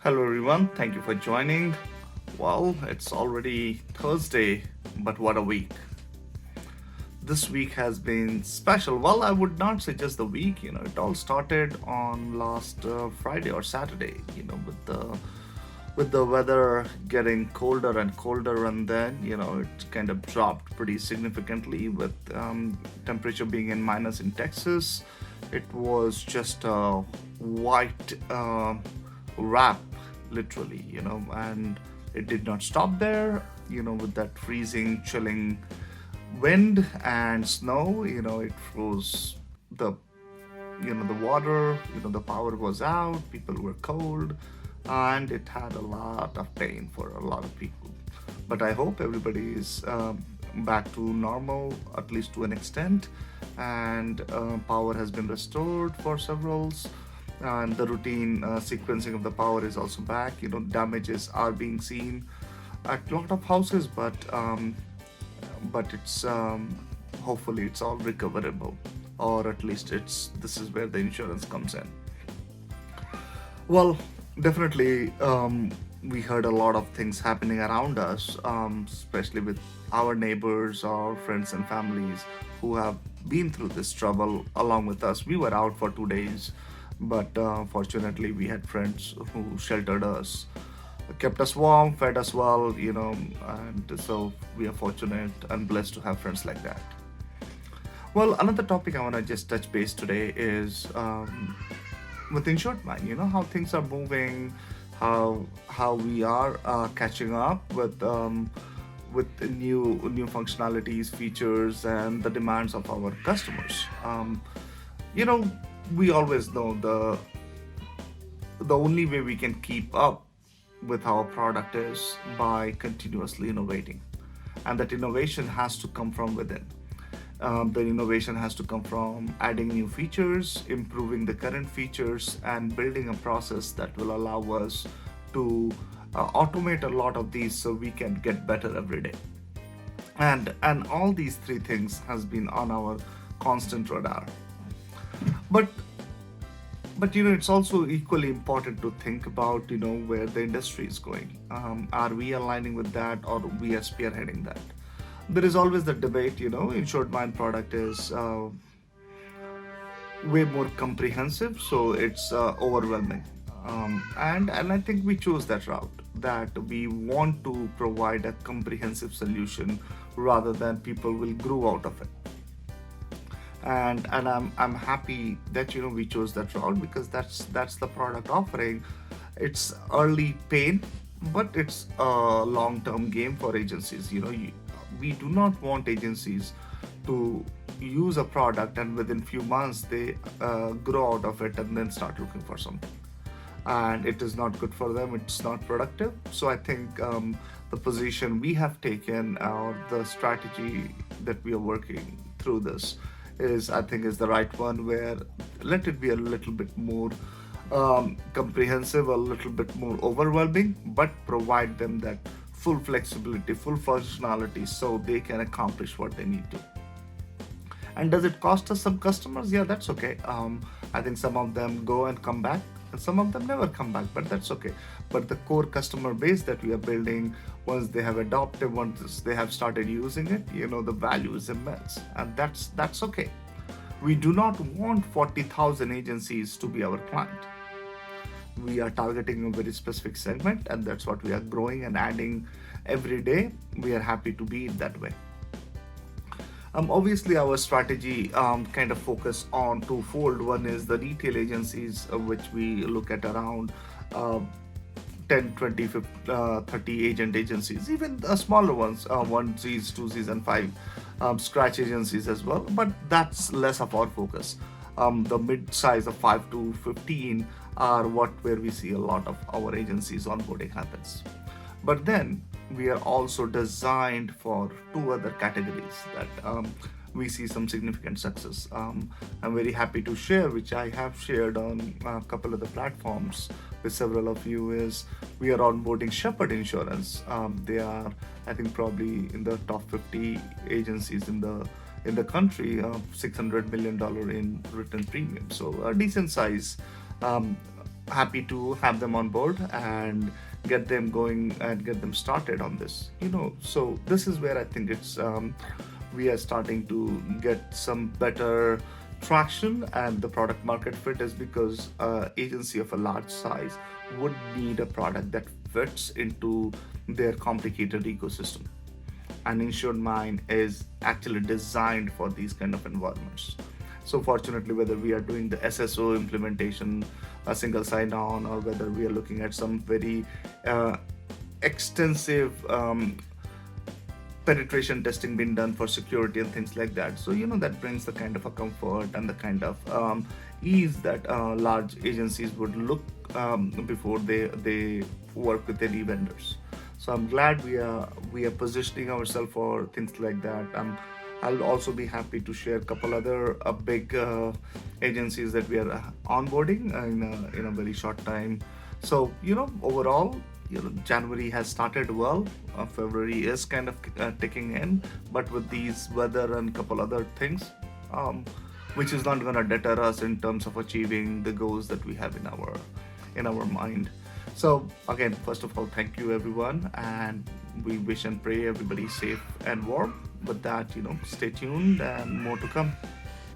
Hello, everyone. Thank you for joining. Well, it's already Thursday, but what a week. This week has been special. Well, I would not say just the week, it all started on last Friday or Saturday, with the weather getting colder and colder, and then it kind of dropped pretty significantly with temperature being in minus in Texas. It was just a white wrap, literally, and it did not stop there. With that freezing, chilling wind and snow, it froze the the water, the power was out, people were cold, and it had a lot of pain for a lot of people. But I hope everybody is back to normal, at least to an extent, and power has been restored for severals, and the routine sequencing of the power is also back. Damages are being seen at a lot of houses, but it's hopefully it's all recoverable, or at least it's this is where the insurance comes in. Well, definitely, we heard a lot of things happening around us, especially with our neighbors, our friends and families who have been through this trouble along with us. We were out for 2 days, but fortunately we had friends who sheltered us, kept us warm, fed us well, and so we are fortunate and blessed to have friends like that. Well, another topic I want to just touch base today is with Insured Mind. How things are moving, how we are catching up with the new functionalities, features, and the demands of our customers. You know, we always know the only way we can keep up with our product is by continuously innovating, and that innovation has to come from within. The innovation has to come from adding new features, improving the current features, and building a process that will allow us to automate a lot of these so we can get better every day. And all these three things has been on our constant radar. But it's also equally important to think about where the industry is going. Are we aligning with that, or we are spearheading that? There is always the debate. Insured Mind product is way more comprehensive, so it's overwhelming. And I think we chose that route, that we want to provide a comprehensive solution rather than people will grow out of it. And I'm happy that we chose that route, because that's the product offering. It's early pain, but it's a long-term game for agencies. We do not want agencies to use a product and within few months they grow out of it and then start looking for something, and it is not good for them, it's not productive. So I think the position we have taken, or the strategy that we are working through this, is I think is the right one, where let it be a little bit more comprehensive, a little bit more overwhelming, but provide them that full flexibility, full functionality, so they can accomplish what they need to. And does it cost us some customers? Yeah, that's okay. I think some of them go and come back, and some of them never come back, but that's okay. But the core customer base that we are building, once they have adopted, once they have started using it, the value is immense, and that's okay. We do not want 40,000 agencies to be our client. We are targeting a very specific segment, and that's what we are growing and adding every day. We are happy to be in that way. Obviously, our strategy kind of focus on twofold. One is the retail agencies, which we look at around 10, 20, 50, 30 agent agencies, even smaller ones, onesies, twosies, and five scratch agencies as well. But that's less of our focus. The mid size of 5 to 15 are where we see a lot of our agencies onboarding happens. But then we are also designed for two other categories that we see some significant success. I'm very happy to share, which I have shared on a couple of the platforms with several of you, is we are onboarding Shepherd Insurance. They are, I think, probably in the top 50 agencies in the country, $600 million in written premium. So a decent size happy to have them on board and get them going and get them started on this. So this is where I think it's we are starting to get some better traction, and the product market fit is because agency of a large size would need a product that fits into their complicated ecosystem, and Insured Mind is actually designed for these kind of environments. So fortunately, whether we are doing the SSO implementation, a single sign-on, or whether we are looking at some very extensive penetration testing being done for security and things like that. So that brings the kind of a comfort and the kind of ease that large agencies would look before they work with any vendors. So I'm glad we are positioning ourselves for things like that. I'll also be happy to share a couple other big agencies that we are onboarding in a very short time. So overall, January has started well. February is kind of ticking in, but with these weather and couple other things, which is not going to deter us in terms of achieving the goals that we have in our mind. So again, first of all, thank you everyone, and we wish and pray everybody safe and warm. With that, stay tuned and more to come.